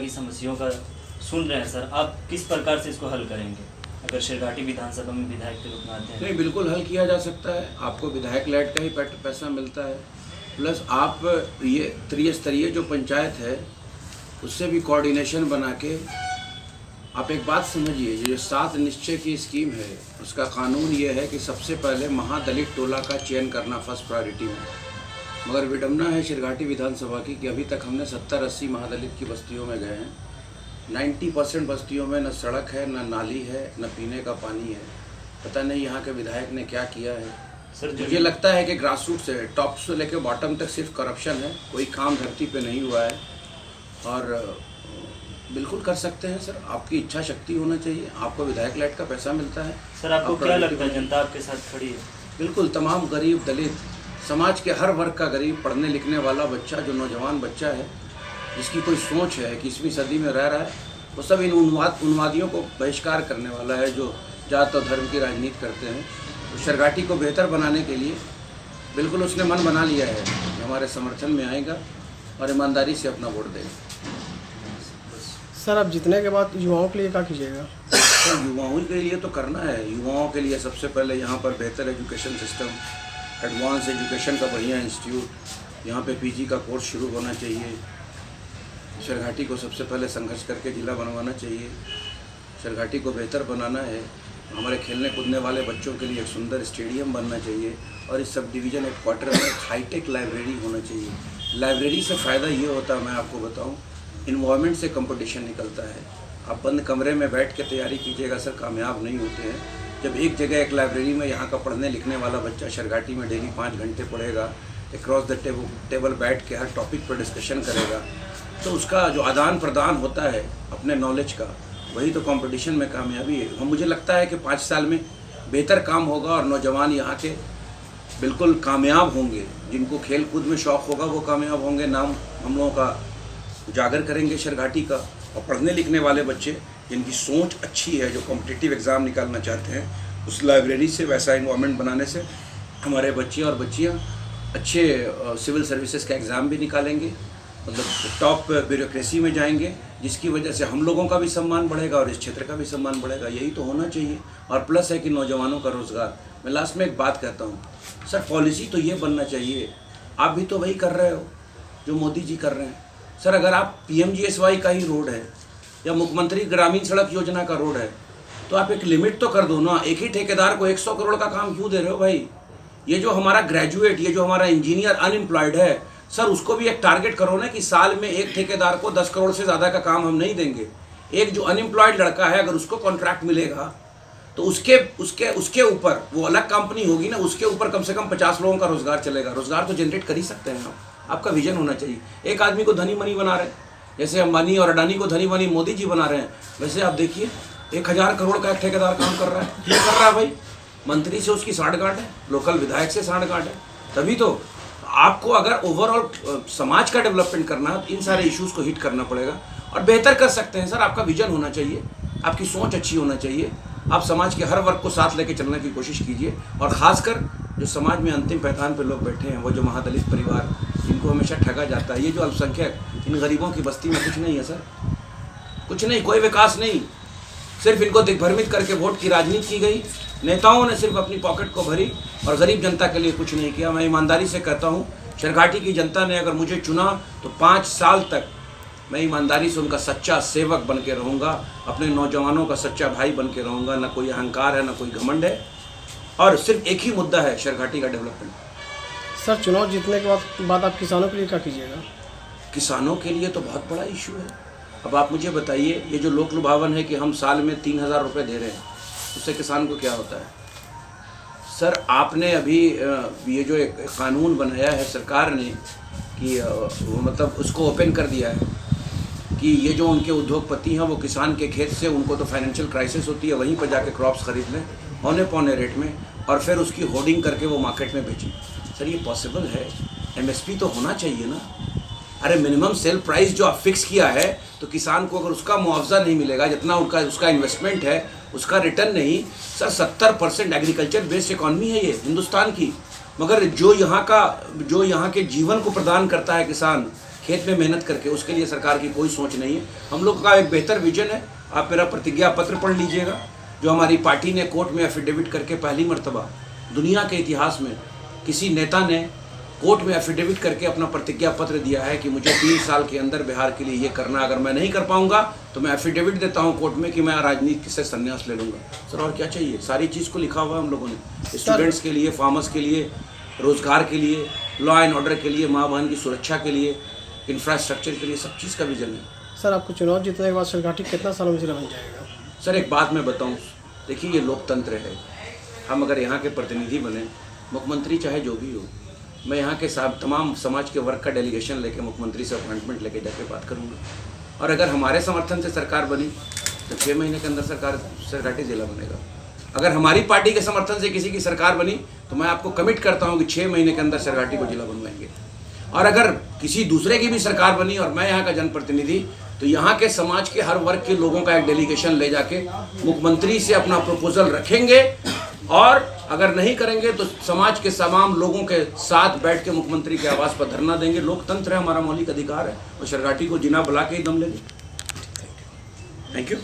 की समस्याओं का सुन रहे हैं सर, आप किस प्रकार से इसको हल करेंगे अगर शेरघाटी विधानसभा में विधायक के रूप में आते हैं? नहीं, बिल्कुल हल किया जा सकता है। आपको विधायक लैट का ही पैसा मिलता है, प्लस आप ये त्रिस्तरीय जो पंचायत है उससे भी कोऑर्डिनेशन बना के आप एक बात समझिए, जो 7 निश्चय की स्कीम है उसका कानून ये है कि सबसे पहले महादलित टोला का चयन करना फर्स्ट प्रायोरिटी में। मगर विडम्बना है शेरघाटी विधानसभा की कि अभी तक हमने 70-80 महादलित की बस्तियों में गए हैं। 90% बस्तियों में न सड़क है, न नाली है, न पीने का पानी है। पता नहीं यहाँ के विधायक ने क्या किया है सर। मुझे लगता है कि ग्रास रूट से, टॉप से लेकर बॉटम तक सिर्फ करप्शन है, कोई काम धरती पे नहीं हुआ है। और बिल्कुल कर सकते हैं सर, आपकी इच्छा शक्ति होना चाहिए। आपको विधायक लैट का पैसा मिलता है सर, आपको क्या लगता है जनता आपके साथ खड़ी है? बिल्कुल, तमाम गरीब, दलित, समाज के हर वर्ग का गरीब, पढ़ने लिखने वाला बच्चा, जो नौजवान बच्चा है जिसकी कोई सोच है कि 21वीं सदी में रह रहा है, वो सब इन उन्मादियों को बहिष्कार करने वाला है जो जात और धर्म की राजनीति करते हैं। तो शेरघाटी को बेहतर बनाने के लिए बिल्कुल उसने मन बना लिया है, हमारे समर्थन में आएगा और ईमानदारी से अपना वोट देगा। सर, अब जीतने के बाद युवाओं के लिए क्या कीजिएगा? तो युवाओं के लिए तो करना है। युवाओं के लिए सबसे पहले यहाँ पर बेहतर एजुकेशन सिस्टम, एडवांस एजुकेशन का बढ़िया इंस्टीट्यूट, यहाँ पे पीजी का कोर्स शुरू होना चाहिए। शेरघाटी को सबसे पहले संघर्ष करके जिला बनवाना चाहिए। शेरघाटी को बेहतर बनाना है। हमारे खेलने कूदने वाले बच्चों के लिए एक सुंदर स्टेडियम बनना चाहिए और इस सब डिवीज़न हेडक्वार्टर में हाईटेक लाइब्रेरी होना चाहिए। लाइब्रेरी से फ़ायदा ये होता है, मैं आपको बताऊं, इन्वायरमेंट से कंपटीशन निकलता है। आप बंद कमरे में बैठ के तैयारी कीजिएगा सर, कामयाब नहीं होते हैं। जब एक जगह एक लाइब्रेरी में यहाँ का पढ़ने लिखने वाला बच्चा शेरघाटी में डेली 5 घंटे पढ़ेगा, अक्रॉस द टेबल बैठ के हर टॉपिक पर डिस्कशन करेगा, तो उसका जो आदान प्रदान होता है अपने नॉलेज का, वही तो कंपटीशन में कामयाबी है। मुझे लगता है कि 5 साल में बेहतर काम होगा और नौजवान यहाँ के बिल्कुल कामयाब होंगे। जिनको खेल कूद में शौक़ होगा वो कामयाब होंगे, नाम हम लोगों का उजागर करेंगे शेरघाटी का। और पढ़ने लिखने वाले बच्चे जिनकी सोच अच्छी है, जो कॉम्पिटिटिव एग्ज़ाम निकालना चाहते हैं, उस लाइब्रेरी से, वैसा इन्वायरमेंट बनाने से हमारे बच्चे और बच्चियाँ अच्छे सिविल सर्विसेज का एग्ज़ाम भी निकालेंगे, मतलब टॉप ब्यूरोक्रेसी में जाएंगे, जिसकी वजह से हम लोगों का भी सम्मान बढ़ेगा और इस क्षेत्र का भी सम्मान बढ़ेगा। यही तो होना चाहिए। और प्लस है कि नौजवानों का रोज़गार। मैं लास्ट में एक बात कहता हूँ सर, पॉलिसी तो ये बनना चाहिए, आप भी तो वही कर रहे हो जो मोदी जी कर रहे हैं सर। अगर आप PMGSY का ही रोड है या मुख्यमंत्री ग्रामीण सड़क योजना का रोड है, तो आप एक लिमिट तो कर दो ना। एक ही ठेकेदार को 100 करोड़ का काम क्यों दे रहे हो भाई? ये जो हमारा ग्रेजुएट, ये जो हमारा इंजीनियर अनएम्प्लॉयड है सर, उसको भी एक टारगेट करो ना कि साल में एक ठेकेदार को 10 करोड़ से ज़्यादा का काम हम नहीं देंगे। एक जो अनएम्प्लॉयड लड़का है, अगर उसको कॉन्ट्रैक्ट मिलेगा तो उसके ऊपर, वो अलग कंपनी होगी ना, उसके ऊपर कम से कम 50 लोगों का रोज़गार चलेगा। रोज़गार तो जनरेट कर ही सकते हैं आप। आपका विजन होना चाहिए। एक आदमी को धनी मनी बना रहे हैं, जैसे अंबानी और अडानी को धनी मनी मोदी जी बना रहे हैं, वैसे आप देखिए 1000 करोड़ का एक ठेकेदार काम कर रहा है। क्यों कर रहा है भाई? मंत्री से उसकी साठगांठ है, लोकल विधायक से साठगांठ है। तभी तो आपको अगर ओवरऑल समाज का डेवलपमेंट करना है तो इन सारे इश्यूज़ को हिट करना पड़ेगा और बेहतर कर सकते हैं सर। आपका विजन होना चाहिए, आपकी सोच अच्छी होना चाहिए। आप समाज के हर वर्ग को साथ लेके चलने की कोशिश कीजिए। और ख़ासकर जो समाज में अंतिम पैठान पे लोग बैठे हैं, वो जो महादलित परिवार, जिनको हमेशा ठगा जाता है, ये जो अल्पसंख्यक, इन गरीबों की बस्ती में कुछ नहीं है सर, कुछ नहीं, कोई विकास नहीं। सिर्फ इनको दिग्भ्रमित करके वोट की राजनीति की गई। नेताओं ने सिर्फ अपनी पॉकेट को भरी और गरीब जनता के लिए कुछ नहीं किया। मैं ईमानदारी से कहता हूँ, शेरघाटी की जनता ने अगर मुझे चुना तो 5 साल तक मैं ईमानदारी से उनका सच्चा सेवक बन के रहूँगा, अपने नौजवानों का सच्चा भाई बन के रहूँगा। ना कोई अहंकार है, ना कोई घमंड है, और सिर्फ एक ही मुद्दा है, शेरघाटी का डेवलपमेंट। सर, चुनाव जीतने के बाद आप किसानों के लिए क्या कीजिएगा? किसानों के लिए तो बहुत बड़ा इशू है। अब आप मुझे बताइए, ये जो लोक लुभावन है कि हम साल में 3000 रुपये दे रहे हैं, उससे किसान को क्या होता है? सर, आपने अभी ये जो एक कानून बनाया है सरकार ने कि वो मतलब उसको ओपन कर दिया है कि ये जो उनके उद्योगपति हैं वो किसान के खेत से, उनको तो फाइनेंशियल क्राइसिस होती है, वहीं पर जाके क्रॉप्स खरीद लें औने पौने रेट में और फिर उसकी होर्डिंग करके वो मार्केट में बेचें। सर, ये पॉसिबल है? MSP तो होना चाहिए ना। अरे मिनिमम सेल प्राइस जो आप फिक्स किया है, तो किसान को अगर उसका मुआवजा नहीं मिलेगा, जितना उसका इन्वेस्टमेंट है, उसका रिटर्न नहीं। सर, 70% एग्रीकल्चर बेस्ड इकॉनमी है ये हिंदुस्तान की, मगर जो यहाँ के जीवन को प्रदान करता है किसान, खेत में मेहनत करके, उसके लिए सरकार की कोई सोच नहीं है। हम लोग का एक बेहतर विजन है। आप मेरा प्रतिज्ञा पत्र पढ़ लीजिएगा, जो हमारी पार्टी ने कोर्ट में एफिडेविट करके पहली मर्तबा दुनिया के इतिहास में किसी नेता ने कोर्ट में एफिडेविट करके अपना प्रतिज्ञा पत्र दिया है कि मुझे 3 साल के अंदर बिहार के लिए ये करना, अगर मैं नहीं कर पाऊंगा तो मैं एफिडेविट देता हूं कोर्ट में कि मैं राजनीति से संन्यास ले लूंगा। सर और क्या चाहिए? सारी चीज़ को लिखा हुआ है हम लोगों ने, स्टूडेंट्स के लिए, फार्मर्स के लिए, रोजगार के लिए, लॉ एंड ऑर्डर के लिए, माँ बहन की सुरक्षा के लिए, इंफ्रास्ट्रक्चर के लिए, सब चीज़ का विजन है। सर आपको चुनाव जीतने के बाद सरघाटी कितना सालों में जिला बन जाएगा? सर एक बात मैं बताऊं, देखिए ये लोकतंत्र है। हम अगर यहाँ के प्रतिनिधि बने, मुख्यमंत्री चाहे जो भी हो, मैं यहाँ के तमाम समाज के वर्ग का डेलीगेशन लेके मुख्यमंत्री से अपॉइंटमेंट लेके जाके बात करूँगा। और अगर हमारे समर्थन से सरकार बनी तो 6 महीने के अंदर सरघाटी जिला बनेगा। अगर हमारी पार्टी के समर्थन से किसी की सरकार बनी तो मैं आपको कमिट करता हूँ कि 6 महीने के अंदर सरघाटी को जिला बनवाएंगे। और अगर किसी दूसरे की भी सरकार बनी और मैं यहाँ का जनप्रतिनिधि, तो यहाँ के समाज के हर वर्ग के लोगों का एक डेलीगेशन ले जाके मुख्यमंत्री से अपना प्रपोजल रखेंगे। और अगर नहीं करेंगे तो समाज के तमाम लोगों के साथ बैठ के मुख्यमंत्री के आवास पर धरना देंगे। लोकतंत्र है, हमारा मौलिक अधिकार है, और सरघाटी को जिला बुला के ही दम लेंगे। Thank you.